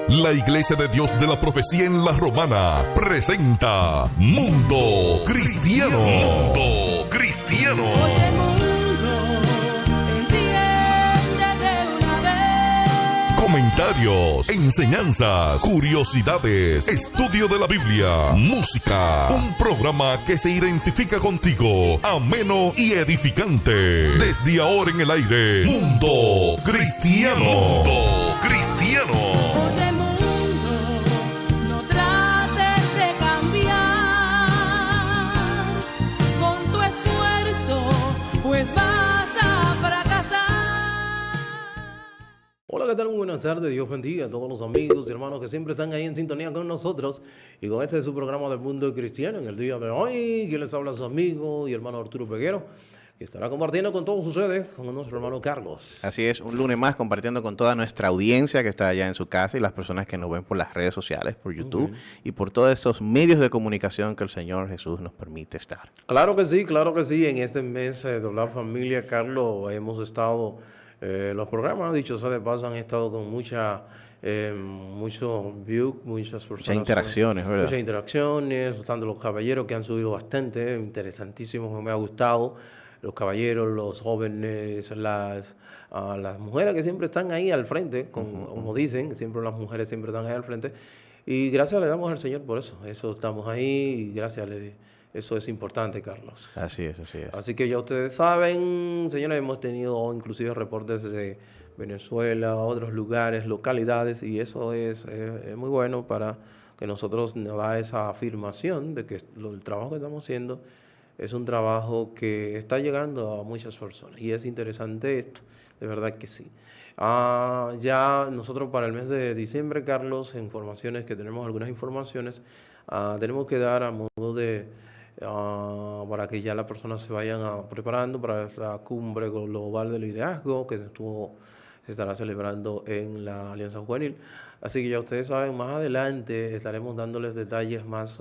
La Iglesia de Dios de la Profecía en La Romana presenta Mundo Cristiano. Mundo Cristiano. Oye, mundo, entiende de una vez. Comentarios, enseñanzas, curiosidades, estudio de la Biblia, música. Un programa que se identifica contigo, ameno y edificante. Desde ahora en el aire, Mundo Cristiano. Mundo Cristiano. Oye, mundo, no trates de cambiar con tu esfuerzo, pues vas a fracasar. Hola, ¿qué tal? Muy buenas tardes. Dios bendiga a todos los amigos y hermanos que siempre están ahí en sintonía con nosotros. Y con este es su programa del Mundo Cristiano. En el día de hoy, quien les habla su amigo y hermano Arturo Peguero, que estará compartiendo con todos ustedes, con nuestro hermano Carlos. Así es, un lunes más compartiendo con toda nuestra audiencia que está allá en su casa y las personas que nos ven por las redes sociales, por YouTube y por todos esos medios de comunicación que el Señor Jesús nos permite estar. Claro que sí, claro que sí. En este mes de la familia, Carlos, hemos estado, los programas, dicho sea de paso, han estado con muchos views, muchas personas. Muchas interacciones, ¿verdad? Muchas interacciones, tanto los caballeros que han subido bastante, interesantísimos, me ha gustado. Los caballeros, los jóvenes, las mujeres que siempre están ahí al frente, como dicen, siempre las mujeres siempre están ahí al frente. Y gracias le damos al Señor por eso. Eso estamos ahí y gracias eso es importante, Carlos. Así es, así es. Así que ya ustedes saben, señores, hemos tenido inclusive reportes de Venezuela, otros lugares, localidades, y eso es muy bueno para que nosotros nos da esa afirmación de que el trabajo que estamos haciendo es un trabajo que está llegando a muchas personas. Y es interesante esto, de verdad que sí. Ya nosotros para el mes de diciembre, Carlos, algunas informaciones, tenemos que dar a modo de... para que ya las personas se vayan preparando para la cumbre global del liderazgo que se estará celebrando en la Alianza Juvenil. Así que ya ustedes saben, más adelante estaremos dándoles detalles más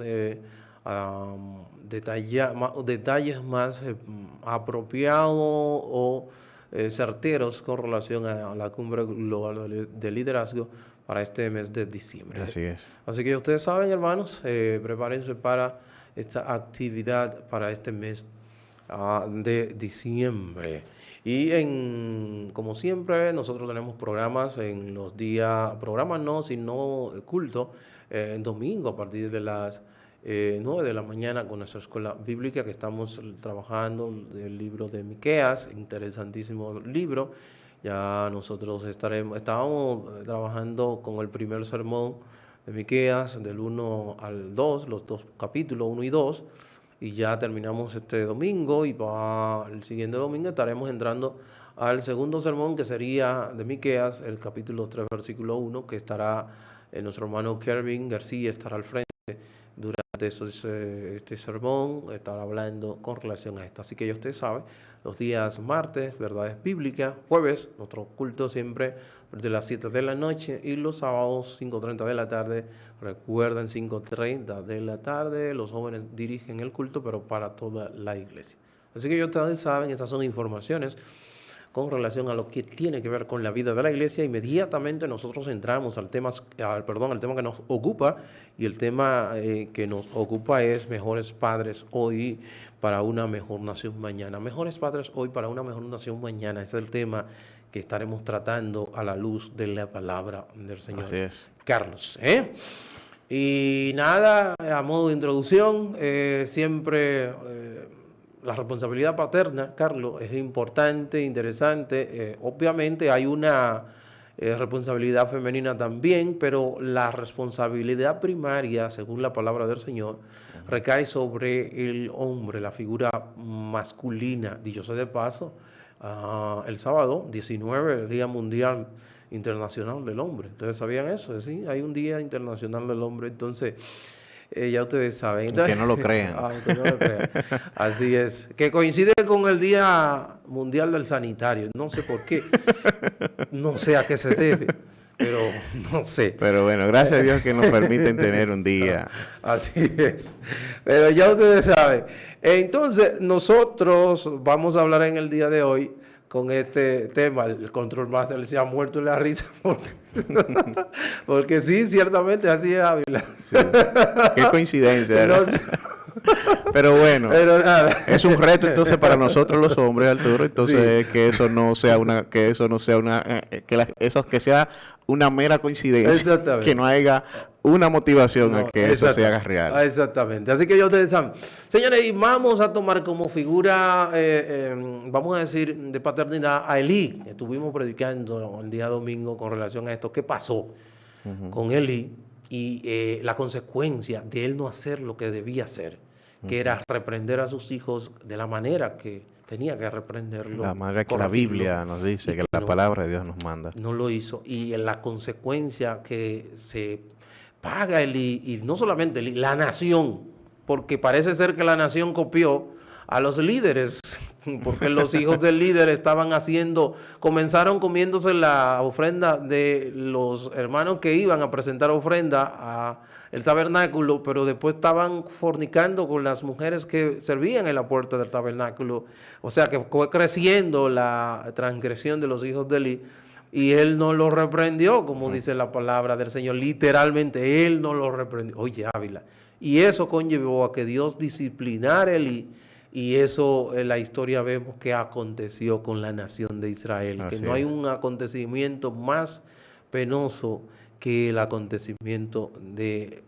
detalles más apropiados o certeros con relación a la cumbre global de liderazgo para este mes de diciembre. Así es. Así que ustedes saben, hermanos, prepárense para esta actividad para este mes de diciembre. Y como siempre, nosotros tenemos programas en los días, sino culto, en domingo a partir de las 9 de la mañana con nuestra escuela bíblica que estamos trabajando el libro de Miqueas, interesantísimo libro. Ya nosotros estábamos trabajando con el primer sermón de Miqueas del 1 al 2, los dos capítulos 1 y 2, y ya terminamos este domingo y para el siguiente domingo estaremos entrando al segundo sermón que sería de Miqueas, el capítulo 3, versículo 1, que estará nuestro hermano Kervin García estará al frente durante este sermón, estará hablando con relación a esto. Así que ya usted sabe, los días martes, verdades bíblicas, jueves, nuestro culto siempre de las 7 de la noche y los sábados 5:30 de la tarde. Recuerden, 5:30 de la tarde, los jóvenes dirigen el culto, pero para toda la iglesia. Así que ya ustedes saben, estas son informaciones con relación a lo que tiene que ver con la vida de la iglesia. Inmediatamente nosotros entramos al tema que nos ocupa, y el tema que nos ocupa es Mejores Padres Hoy para una Mejor Nación Mañana. Mejores Padres Hoy para una Mejor Nación Mañana es el tema que estaremos tratando a la luz de la palabra del Señor. Así es. Carlos. Y nada, a modo de introducción, siempre... la responsabilidad paterna, Carlos, es importante, interesante. Obviamente hay una responsabilidad femenina también, pero la responsabilidad primaria, según la palabra del Señor, recae sobre el hombre, la figura masculina. Dicho sea de paso, el sábado 19, el Día Mundial Internacional del Hombre. ¿Ustedes sabían eso? ¿Sí? Hay un Día Internacional del Hombre, entonces... ya ustedes saben. Entonces, que no lo crean. Que no lo crean. Así es. Que coincide con el Día Mundial del Sanitario. No sé por qué. No sé a qué se debe. Pero no sé. Pero bueno, gracias a Dios que nos permiten tener un día. Así es. Pero ya ustedes saben. Entonces, nosotros vamos a hablar en el día de hoy con este tema. El Control Master se ha muerto en la risa porque sí, ciertamente así es Ávila. Sí. Qué coincidencia, No ¿verdad? sé, Pero bueno, pero nada. es un reto entonces para nosotros los hombres, Arturo, entonces Sí. que eso no sea una, que sea una mera coincidencia, Exactamente. que no haya una motivación No, a que eso se haga Ah, real. exactamente. Así que ya ustedes saben. Señores, y vamos a tomar como figura, vamos a decir, de paternidad a Elí, que estuvimos predicando el día domingo con relación a esto. ¿Qué pasó con Elí y la consecuencia de él no hacer lo que debía hacer, que era reprender a sus hijos de la manera que tenía que reprenderlo? La manera que la corregirlo, Biblia nos dice, y que que la no- palabra de Dios nos manda. no lo hizo. Y en la consecuencia que se paga y no solamente la nación, porque parece ser que la nación copió a los líderes, porque los hijos del líder estaban comenzaron comiéndose la ofrenda de los hermanos que iban a presentar ofrenda a el tabernáculo, pero después estaban fornicando con las mujeres que servían en la puerta del tabernáculo. O sea que fue creciendo la transgresión de los hijos de Eli. Y él no lo reprendió, como dice la palabra del Señor. Literalmente, él no lo reprendió. Oye, Ávila. Y eso conllevó a que Dios disciplinara a Elí. Y eso en la historia vemos que aconteció con la nación de Israel. Que Así no hay es. un acontecimiento más penoso que el acontecimiento de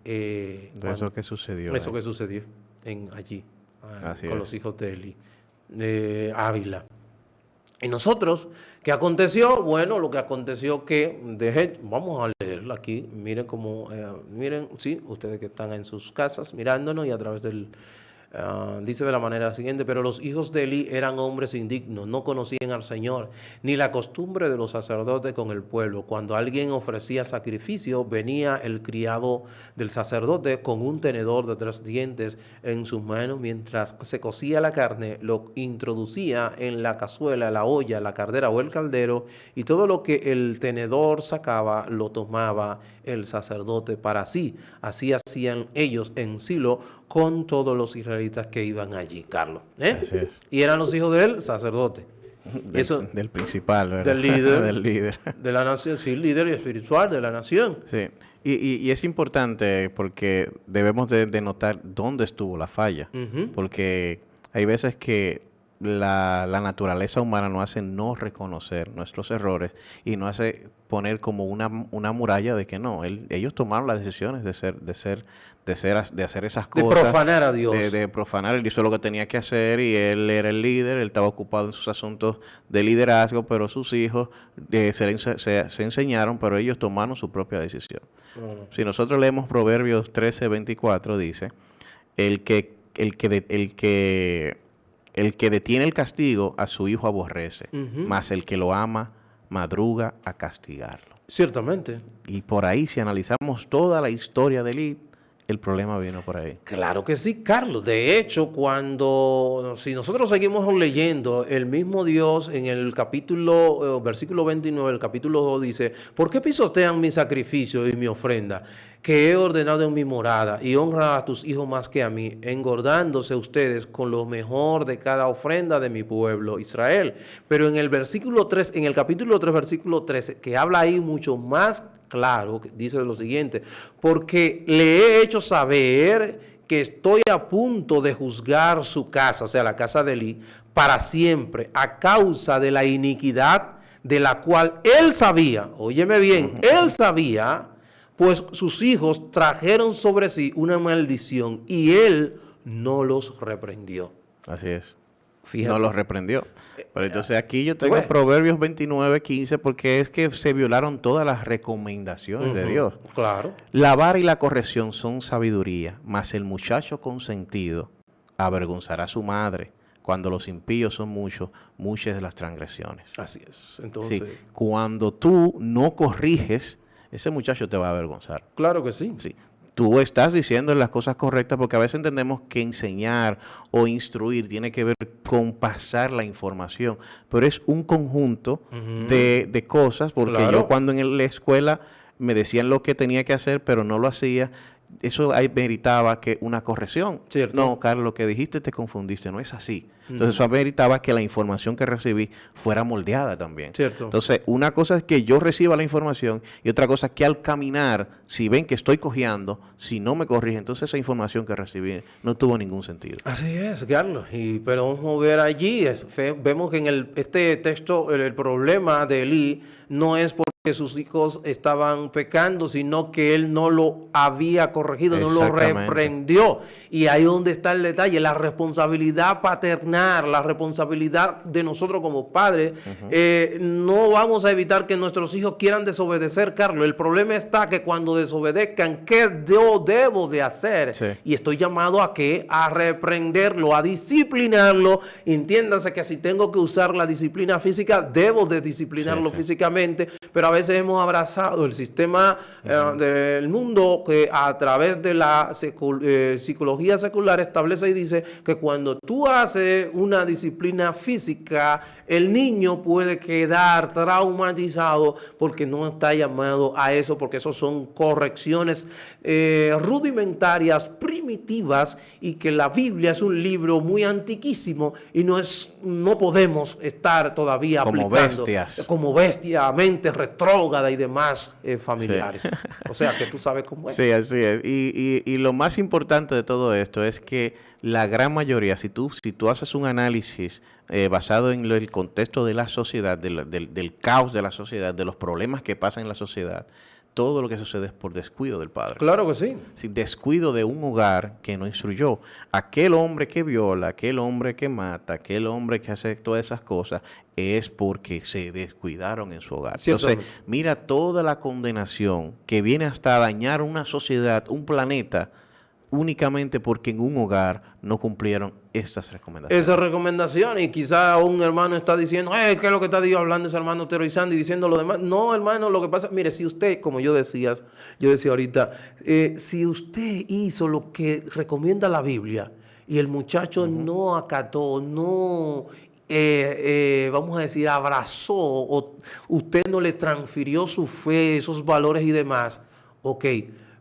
Eso que sucedió. eso que sucedió allí, Así con es. los hijos de Eli, Ávila. Y nosotros, ¿qué aconteció? Bueno, lo que aconteció vamos a leerla aquí, miren cómo, miren, sí, ustedes que están en sus casas mirándonos y a través dice de la manera siguiente: pero los hijos de Eli eran hombres indignos, no conocían al Señor, ni la costumbre de los sacerdotes con el pueblo. Cuando alguien ofrecía sacrificio, venía el criado del sacerdote con un tenedor de 3 dientes en sus manos. Mientras se cocía la carne, lo introducía en la cazuela, la olla, la caldera o el caldero, y todo lo que el tenedor sacaba lo tomaba el sacerdote para sí. Así hacían ellos en Silo con todos los israelitas que iban allí, Carlos. Así es. Y eran los hijos del sacerdote, Del principal, ¿verdad? del líder, Del líder. de la nación, sí, líder espiritual de la nación. Sí. Y es importante porque debemos de notar dónde estuvo la falla. Ujú. Porque hay veces que la naturaleza humana nos hace no reconocer nuestros errores y nos hace poner como una muralla de que no, ellos tomaron las decisiones de hacer esas De cosas. profanar a Dios. De profanar, él hizo lo que tenía que hacer y él era el líder, él estaba ocupado en sus asuntos de liderazgo, pero sus hijos se enseñaron, pero ellos tomaron su propia decisión. Si nosotros leemos Proverbios 13:24, dice, el que detiene el castigo a su hijo aborrece, Ujú. mas el que lo ama madruga a castigarlo. Ciertamente. Y por ahí, si analizamos toda la historia de Eli, el problema vino por ahí. Claro que sí, Carlos. De hecho, si nosotros seguimos leyendo, el mismo Dios en el versículo 29, el capítulo 2 dice: ¿por qué pisotean mi sacrificio y mi ofrenda, que he ordenado en mi morada, y honra a tus hijos más que a mí, engordándose ustedes con lo mejor de cada ofrenda de mi pueblo Israel? Pero en el capítulo 3, versículo 13, que habla ahí mucho más claro, que dice lo siguiente: porque le he hecho saber que estoy a punto de juzgar su casa, o sea, la casa de Eli, para siempre, a causa de la iniquidad de la cual él sabía, óyeme bien, él sabía, pues sus hijos trajeron sobre sí una maldición y él no los reprendió. Así es. Fíjate. No los reprendió. Pero entonces aquí yo tengo Bueno. Proverbios 29:15, porque es que se violaron todas las recomendaciones de Ujú. Dios. Claro. La vara y la corrección son sabiduría, mas el muchacho consentido avergonzará a su madre. Cuando los impíos son muchas de las transgresiones. Así es. Entonces, Sí, cuando tú no corriges, ese muchacho te va a avergonzar. claro que sí. Sí. Tú estás diciendo las cosas correctas, porque a veces entendemos que enseñar o instruir tiene que ver con pasar la información, pero es un conjunto Ujú. de cosas, porque Claro. yo cuando en la escuela me decían lo que tenía que hacer, pero no lo hacía, eso ahí meritaba que una corrección. Cierto. No, Carlos, lo que dijiste te confundiste, no es así. Entonces eso meritaba que la información que recibí fuera moldeada también. Cierto. Entonces, una cosa es que yo reciba la información y otra cosa es que al caminar, si ven que estoy cojeando, si no me corrigen, entonces esa información que recibí no tuvo ningún sentido. Así es, Carlos. Pero vamos a ver allí, vemos que en este texto el problema de Elí no es porque sus hijos estaban pecando, sino que él no lo había corregido, no lo Exactamente. reprendió. Y ahí donde está el detalle, la responsabilidad paternal, la responsabilidad de nosotros como padres. No vamos a evitar que nuestros hijos quieran desobedecer, Carlos. El problema está que cuando desobedezcan, ¿qué yo debo de hacer? Sí. Y estoy llamado a ¿qué? A reprenderlo, a disciplinarlo. Entiéndase que si tengo que usar la disciplina física, debo de disciplinarlo físicamente, pero a veces hemos abrazado el sistema del mundo que a través de la psicología secular establece y dice que cuando tú haces una disciplina física, el niño puede quedar traumatizado porque no está llamado a eso, porque eso son correcciones rudimentarias, primitivas, y que la Biblia es un libro muy antiquísimo y no podemos estar todavía Como aplicando bestias. como bestia, mente retrógrada y demás familiares. O sea que tú sabes cómo es. Sí, así es. Y lo más importante de todo esto es que la gran mayoría, si tú haces un análisis basado en el contexto de la sociedad, del caos de la sociedad, de los problemas que pasan en la sociedad, todo lo que sucede es por descuido del padre. Claro que sí. Sin descuido de un hogar que no instruyó. Aquel hombre que viola, aquel hombre que mata, aquel hombre que hace todas esas cosas, es porque se descuidaron en su hogar. Entonces, Ciertamente. mira toda la condenación que viene hasta dañar una sociedad, un planeta, únicamente porque en un hogar no cumplieron estas recomendaciones. Esa recomendación, y quizá un hermano está diciendo, ¿qué es lo que está Dios hablando ese hermano terorizando y diciendo lo demás? No, hermano, lo que pasa, mire, si usted, como yo decía ahorita, si usted hizo lo que recomienda la Biblia y el muchacho no acató, no, vamos a decir, abrazó, o usted no le transfirió su fe, esos valores y demás, ok.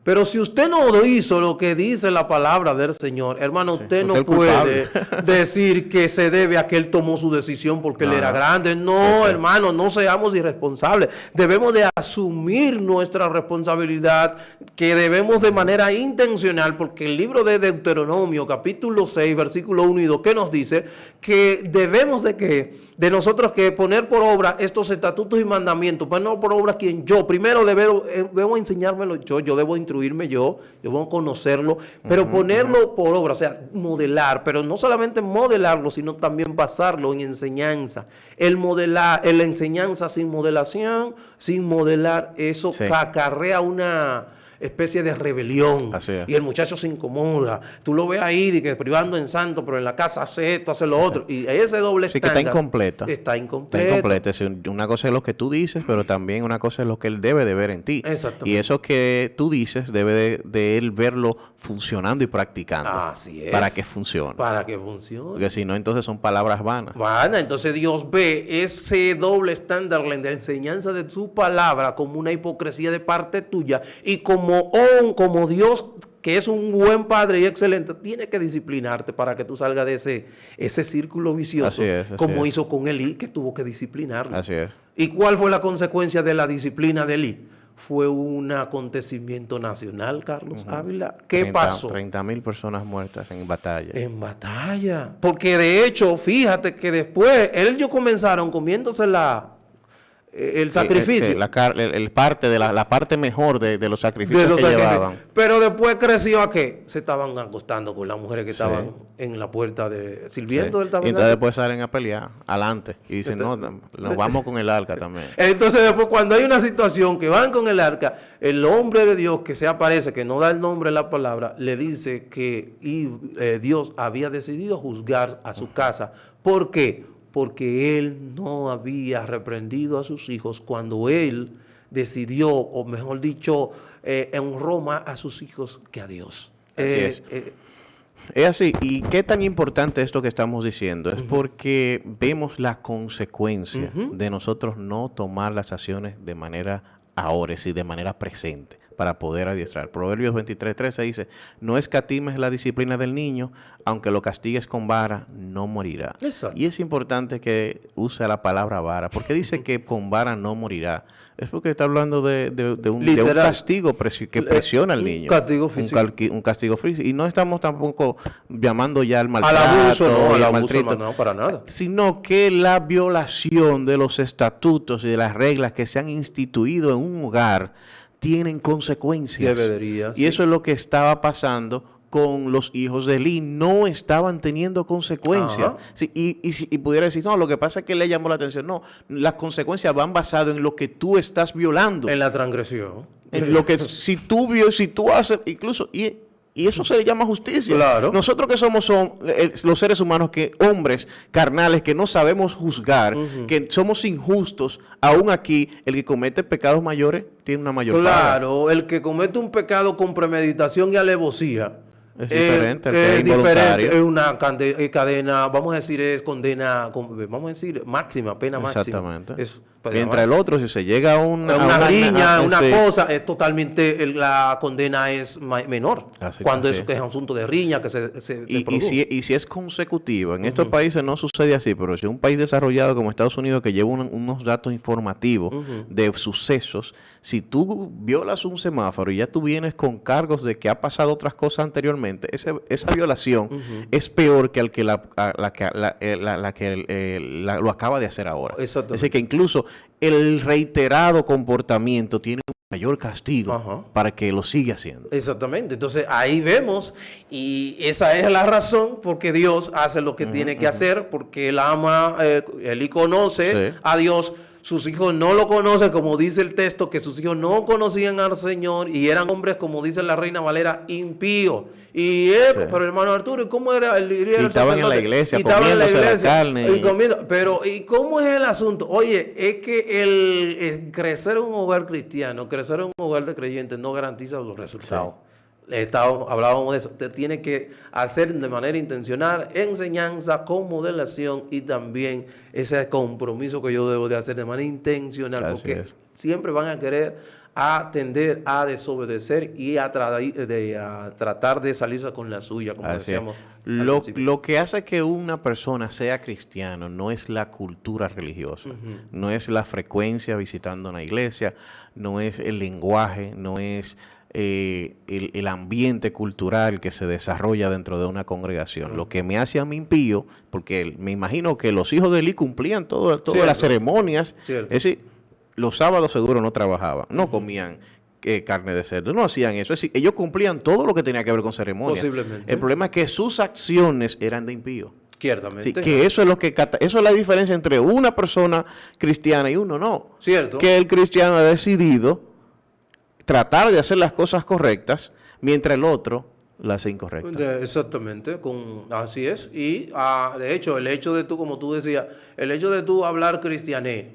Pero si usted no hizo lo que dice la palabra del Señor, hermano, usted no usted es puede culpable. decir que se debe a que él tomó su decisión porque él era grande. No, hermano, no seamos irresponsables. Debemos de asumir nuestra responsabilidad, que debemos de manera intencional, porque el libro de Deuteronomio, capítulo 6, versículo 1 y 2, ¿qué nos dice? Que debemos de nosotros que poner por obra estos estatutos y mandamientos, poner por obra quien yo, primero debo enseñármelo yo debo instruirme yo debo conocerlo, pero ponerlo por obra, o sea, modelar, pero no solamente modelarlo, sino también basarlo en enseñanza. La enseñanza sin modelación, sin modelar, eso acarrea una especie de rebelión. Así es. Y el muchacho se incomoda. Tú lo ves ahí, de que privando en santo, pero en la casa hace esto, hace lo otro. Y ese doble Sí, que estándar. está incompleta. Está incompleta. Está incompleta. Es una cosa es lo que tú dices, pero también una cosa es lo que él debe de ver en ti. Exactamente. Y eso que tú dices debe de él verlo funcionando y practicando. Así es. Para que funcione. Para que funcione. Porque si no, entonces son palabras vanas. Entonces Dios ve ese doble estándar en la enseñanza de su palabra como una hipocresía de parte tuya, y como Dios, que es un buen padre y excelente, tiene que disciplinarte para que tú salgas de ese círculo vicioso, Así como es. hizo con Elí, que tuvo que disciplinarlo. Así es. ¿Y cuál fue la consecuencia de la disciplina de Elí? Fue un acontecimiento nacional, Carlos Ávila. ¿Qué pasó? 30,000 personas muertas en batalla. En batalla. Porque de hecho, fíjate que después ellos comenzaron comiéndose el sacrificio. La parte mejor de los sacrificios que llevaban. Pero después creció a que se estaban acostando con las mujeres que estaban en la puerta sirviendo del Y tabernáculo. entonces después salen a pelear adelante y dicen, no, nos vamos con el arca también. Entonces después, cuando hay una situación que van con el arca, el hombre de Dios que se aparece, que no da el nombre en la palabra, le dice que Dios había decidido juzgar a su casa. ¿Por qué? Porque él no había reprendido a sus hijos cuando él decidió, o mejor dicho, honró más a sus hijos que a Dios. Así es. Es así. ¿Y qué tan importante esto que estamos diciendo? Es porque vemos la consecuencia de nosotros no tomar las acciones de manera ahora, es decir, de manera presente. para poder adiestrar. Proverbios 23:13 dice, no escatimes la disciplina del niño, aunque lo castigues con vara, no morirá. Exacto. Y es importante que use la palabra vara, porque dice que con vara no morirá. Es porque está hablando de un Literal. castigo que presiona al Un niño. castigo físico. Un castigo físico. Y no estamos tampoco llamando ya al Al maltrato abuso, no, y al al abuso, maltrato, no, para nada. sino que la violación de los estatutos y de las reglas que se han instituido en un hogar tienen consecuencias. Debería, Y sí. eso es lo que estaba pasando con los hijos de Eli. No estaban teniendo consecuencias. Ajá. Sí, y pudiera decir, no, lo que pasa es que le llamó la atención. No, las consecuencias van basadas en lo que tú estás violando. En la transgresión. En lo que si tú haces, incluso, y eso se le llama justicia. Claro. Nosotros que somos los seres humanos, hombres carnales, que no sabemos juzgar, que somos injustos, aún aquí, el que comete pecados mayores tiene una mayor paga. Claro, el que comete un pecado con premeditación y alevosía Es diferente al que es es involuntario. diferente, es una cadena, vamos a decir, es condena, vamos a decir, máxima, pena máxima. Exactamente. Es, Mientras el otro, si se llega a una riña, una sí. cosa, es totalmente, la condena es menor. Así- cuando así es un asunto de riña que se Y produjo. si es consecutivo, en estos países no sucede así, pero si un país desarrollado como Estados Unidos que lleva unos datos informativos de sucesos, si tú violas un semáforo y ya tú vienes con cargos de que ha pasado otras cosas anteriormente, esa violación es peor que la que lo acaba de hacer ahora. Exactamente. Es decir, que incluso el reiterado comportamiento tiene un mayor castigo Ajá. para que lo siga haciendo. Exactamente, entonces ahí vemos y esa es la razón porque Dios hace lo que tiene que hacer, porque Él ama, Él conoce Sí. a Dios, sus hijos no lo conocen, como dice el texto, que sus hijos no conocían al Señor y eran hombres, como dice la Reina Valera, impíos. Y pero hermano Arturo, ¿y cómo era el Y estaban en la iglesia, Y estaban en la comiéndose la iglesia, carne y y- comiendo, pero ¿y cómo es el asunto? Oye, es que el crecer en un hogar cristiano, crecer en un hogar de creyentes no garantiza los resultados. Hablábamos de eso. Te tiene que hacer de manera intencional enseñanza con modelación y también ese compromiso que yo debo de hacer de manera intencional, Así porque es. siempre van a querer tender a desobedecer y a tratar de salirse con la suya, como Así es. decíamos. al Lo principio. que hace que una persona sea cristiano no es la cultura religiosa, no es la frecuencia visitando una iglesia, no es el lenguaje, no es el ambiente cultural que se desarrolla dentro de una congregación. Lo que me hace a mí impío, porque me imagino que los hijos de Eli cumplían todas Cierto. las ceremonias, Cierto. es decir, los sábados seguro no trabajaban, no comían carne de cerdo, no hacían eso. Es decir, ellos cumplían todo lo que tenía que ver con ceremonias. Posiblemente. El problema es que sus acciones eran de impío. Ciertamente. Sí, que eso es lo que eso es la diferencia entre una persona cristiana y uno no. Cierto. Que el cristiano ha decidido tratar de hacer las cosas correctas, mientras el otro las hace incorrectas. Exactamente, así es. Y de hecho, el hecho de tú, como tú decías, el hecho de tú hablar cristiané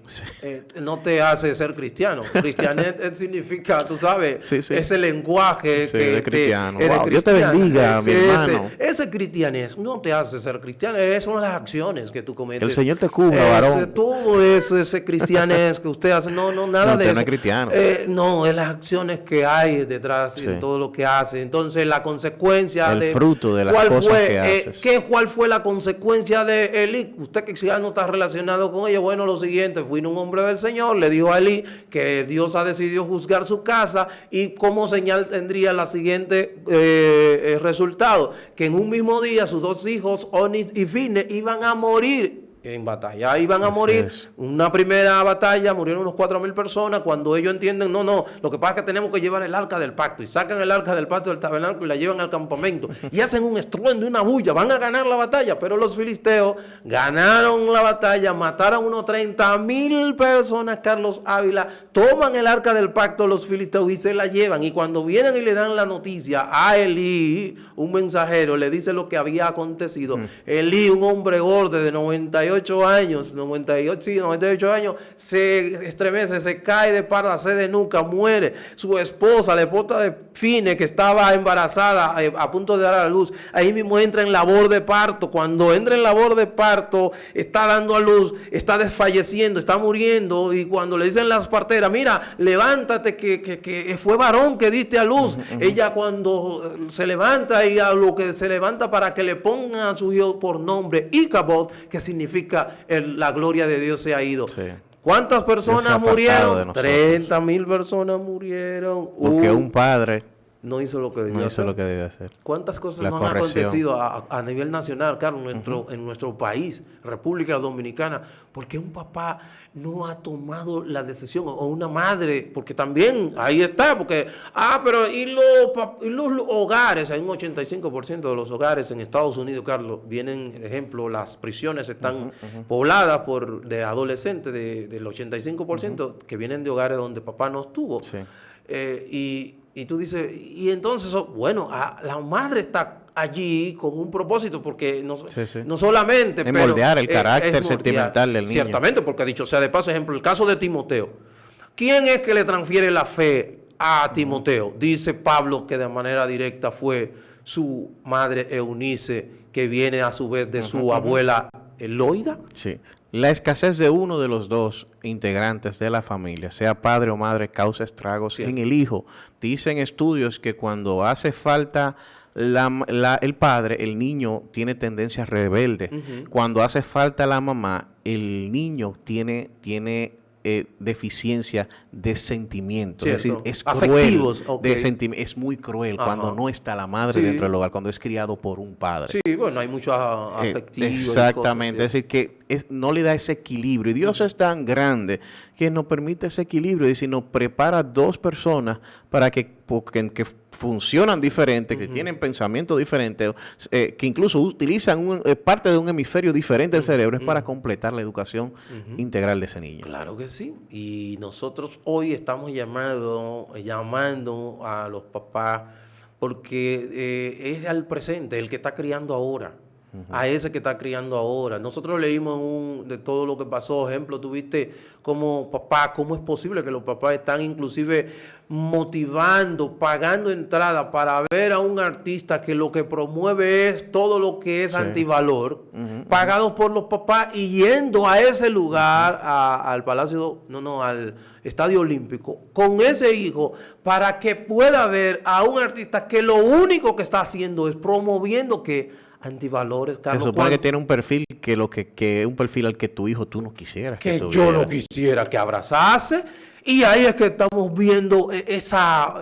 no te hace ser cristiano. Cristiané significa, tú sabes, Sí, sí. ese lenguaje Sí, que de cristiano. eres Wow, Dios te cristiano. bendiga, mi hermano. Ese cristianés no te hace ser cristiano, son las acciones que tú cometes. Que el Señor te cubra, varón. Todo ese cristianés que usted hace, nada No, de usted eso. no es cristiano. No, es las acciones que hay detrás Sí. de todo lo que hace. Entonces, la consecuencia El fruto de las ¿cuál cosas fue, que haces. ¿Cuál fue la consecuencia de Elí? Usted que ya no está relacionado con ella. Bueno, lo siguiente, fue un hombre del Señor, le dijo a Elí que Dios ha decidido juzgar su casa y como señal tendría la siguiente resultado, que en un mismo día sus dos hijos, Onis y Fine, iban a morir en batalla. Iban a Así morir. es. Una primera batalla, murieron unos 4,000 personas. Cuando ellos entienden, no, lo que pasa es que tenemos que llevar el arca del pacto. Y sacan el arca del pacto del tabernáculo y la llevan al campamento. Y hacen un estruendo, una bulla. Van a ganar la batalla. Pero los filisteos ganaron la batalla, mataron unos 30,000 personas. Carlos Ávila, toman el arca del pacto los filisteos y se la llevan. Y cuando vienen y le dan la noticia a Elí, un mensajero, le dice lo que había acontecido. Elí, un hombre gordo de 98 98 años, 98 años, se estremece, se cae de parda, se de nuca, muere. Su esposa, la esposa de Fine, que estaba embarazada, a punto de dar a luz, ahí mismo entra en labor de parto. Cuando entra en labor de parto, está dando a luz, está desfalleciendo, está muriendo, y cuando le dicen las parteras, mira, levántate, que fue varón que diste a luz. Ella cuando se levanta, y a lo que se levanta para que le pongan a su hijo por nombre Icabod, que significa la gloria de Dios se ha ido. Sí. ¿Cuántas personas murieron? 30,000 personas murieron. Porque un padre no hizo lo que debió no hacer. hizo lo que debía hacer. ¿Cuántas cosas La nos han corrección. acontecido a nivel nacional, Carlos, en nuestro país, República Dominicana? Porque un papá no ha tomado la decisión, o una madre, porque también ahí está, porque, pero ¿y los hogares? Hay un 85% de los hogares en Estados Unidos, Carlos, vienen, por ejemplo, las prisiones están pobladas de adolescentes, del 85% que vienen de hogares donde papá no estuvo. Sí. Y tú dices, y entonces, bueno, la madre está allí con un propósito, porque no solamente... Es moldear el carácter sentimental del niño. Ciertamente, porque dicho sea de paso, ejemplo, el caso de Timoteo. ¿Quién es que le transfiere la fe a Timoteo? Dice Pablo que de manera directa fue su madre Eunice, que viene a su vez de su abuela Eloida. Sí. La escasez de uno de los dos integrantes de la familia, sea padre o madre, causa estragos en el hijo. Dicen estudios que cuando hace falta el padre, el niño tiene tendencias rebeldes. Cuando hace falta la mamá, el niño tiene deficiencia de sentimientos. Es decir, es afectivos, cruel. Es muy cruel cuando no está la madre dentro del hogar, cuando es criado por un padre. Sí, bueno, hay mucho afectivo. Exactamente, es decir, que no le da ese equilibrio. Y Dios es tan grande que nos permite ese equilibrio. Es decir, nos prepara dos personas para que funcionan diferentes, que tienen pensamientos diferentes, que incluso utilizan parte de un hemisferio diferente del cerebro, es para completar la educación integral de ese niño. Claro que sí. Y nosotros hoy estamos llamando a los papás, porque es al presente, el que está criando ahora. A ese que está criando ahora. Nosotros leímos de todo lo que pasó. Ejemplo, tuviste como papá, cómo es posible que los papás están inclusive motivando, pagando entrada para ver a un artista que lo que promueve es todo lo que es antivalor, pagados por los papás, y yendo a ese lugar, al al Estadio Olímpico, con ese hijo, para que pueda ver a un artista que lo único que está haciendo es promoviendo antivalores, Carlos. Se supone que tiene un perfil que un perfil al que tu hijo tú no quisieras que yo no quisiera que abrazase, y ahí es que estamos viendo esa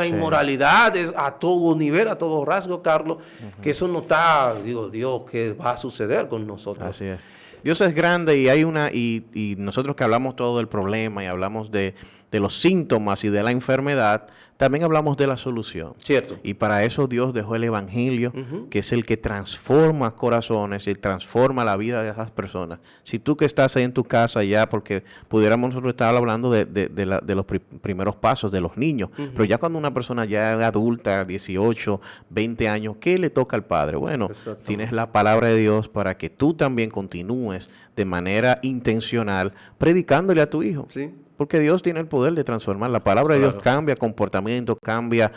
inmoralidad a todo nivel, a todo rasgo, Carlos, que eso no está, Dios, ¿qué va a suceder con nosotros? Así es. Dios es grande y y nosotros que hablamos todo del problema y hablamos de los síntomas y de la enfermedad, también hablamos de la solución. Cierto. Y para eso Dios dejó el Evangelio, que es el que transforma corazones y transforma la vida de esas personas. Si tú que estás ahí en tu casa ya, porque pudiéramos nosotros estar hablando de los primeros pasos de los niños, pero ya cuando una persona ya es adulta, 18, 20 años, ¿qué le toca al padre? Bueno, tienes la palabra de Dios para que tú también continúes de manera intencional predicándole a tu hijo. Sí. Porque Dios tiene el poder de transformar. La palabra de Dios cambia comportamiento, cambia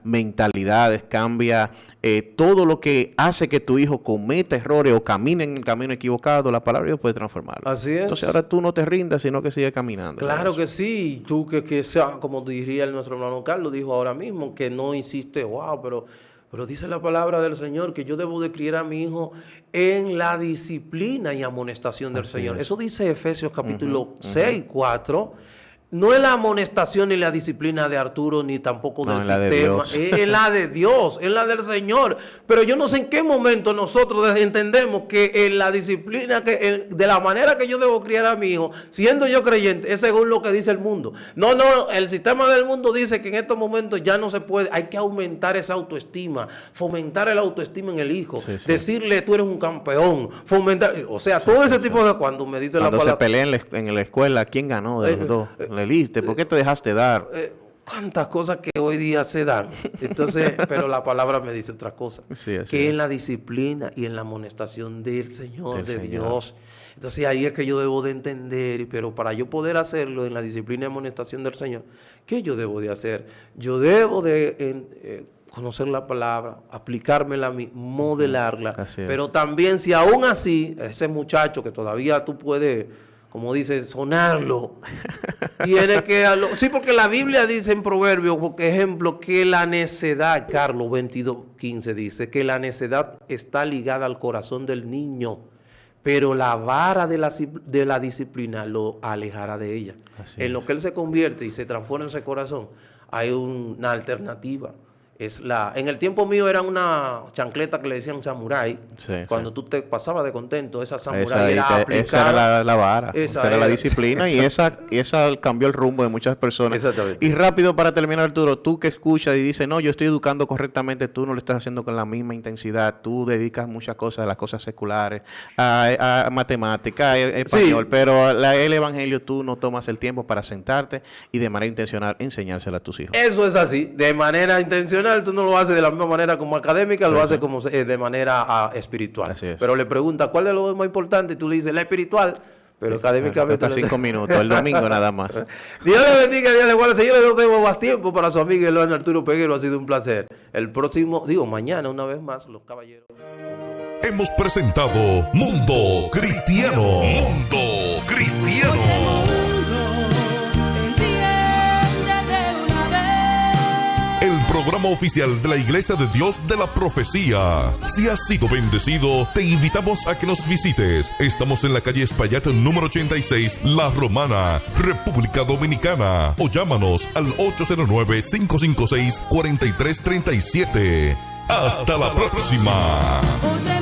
mentalidades, cambia todo lo que hace que tu hijo cometa errores o camine en el camino equivocado. La palabra de Dios puede transformarlo. Así es. Entonces ahora tú no te rindas, sino que sigues caminando. Claro que sí. Tú que sea, como diría nuestro hermano Carlos, dijo ahora mismo, que no insiste, pero dice la palabra del Señor que yo debo de criar a mi hijo en la disciplina y amonestación del Señor. Eso dice Efesios capítulo 6, 4. No es la amonestación ni la disciplina de Arturo, ni tampoco del sistema. Es la de Dios, es la del Señor. Pero yo no sé en qué momento nosotros entendemos que en la disciplina, de la manera que yo debo criar a mi hijo, siendo yo creyente, es según lo que dice el mundo. No, el sistema del mundo dice que en estos momentos ya no se puede. Hay que aumentar esa autoestima, fomentar el autoestima en el hijo. Sí. Decirle, tú eres un campeón, fomentar, o sea, todo ese tipo de... Cuando me dice la palabra... Cuando se pelea en la escuela, ¿quién ganó de los dos? ¿Por qué te dejaste dar? cuántas cosas que hoy día se dan. Entonces, pero la palabra me dice otra cosa. Sí, así que es. en la disciplina y en la amonestación del Señor, Del de Señor. Dios. Entonces ahí es que yo debo de entender, pero para yo poder hacerlo en la disciplina y amonestación del Señor, ¿qué yo debo de hacer? Yo debo de conocer la palabra, aplicármela a mí, modelarla. Así es. Pero también si aún así, ese muchacho que todavía tú puedes, como dice, sonarlo, tiene que... Sí, porque la Biblia dice en Proverbios, por ejemplo, que la necedad, Carlos 22:15 dice, que la necedad está ligada al corazón del niño, pero la vara de la disciplina lo alejará de ella. Así En es. lo que él se convierte y se transforma en ese corazón, hay una alternativa. En el tiempo mío era una chancleta que le decían samurái. Sí, Cuando sí. tú te pasabas de contento, esa samurái Esa, era esa aplicar. era la vara, Esa esa era la era. disciplina y esa cambió el rumbo de muchas personas. Exactamente. Y rápido para terminar, Arturo, tú que escuchas y dices, no, yo estoy educando correctamente, tú no lo estás haciendo con la misma intensidad, tú dedicas muchas cosas a las cosas seculares, a matemáticas, a español, Sí. pero el evangelio tú no tomas el tiempo para sentarte y de manera intencional enseñárselo a tus hijos. Eso es así. De manera intencional, tú no lo haces de la misma manera como académica, lo haces como de manera espiritual. Así es. Pero le pregunta cuál es lo más importante y tú le dices la espiritual, pero académicamente. Hasta 5 minutos, el domingo nada más. Dios le bendiga, Dios le guarde. Señores, no tengo más tiempo para su amigo Eloy Arturo Peguero. Ha sido un placer. El próximo, mañana una vez más, los caballeros. Hemos presentado Mundo Cristiano. Mundo Cristiano. Enciéndete una vez. El programa oficial de la Iglesia de Dios de la Profecía. Si has sido bendecido, te invitamos a que nos visites. Estamos en la calle Espaillat número 86, La Romana, República Dominicana. O llámanos al 809-556-4337. Hasta la próxima. Oye,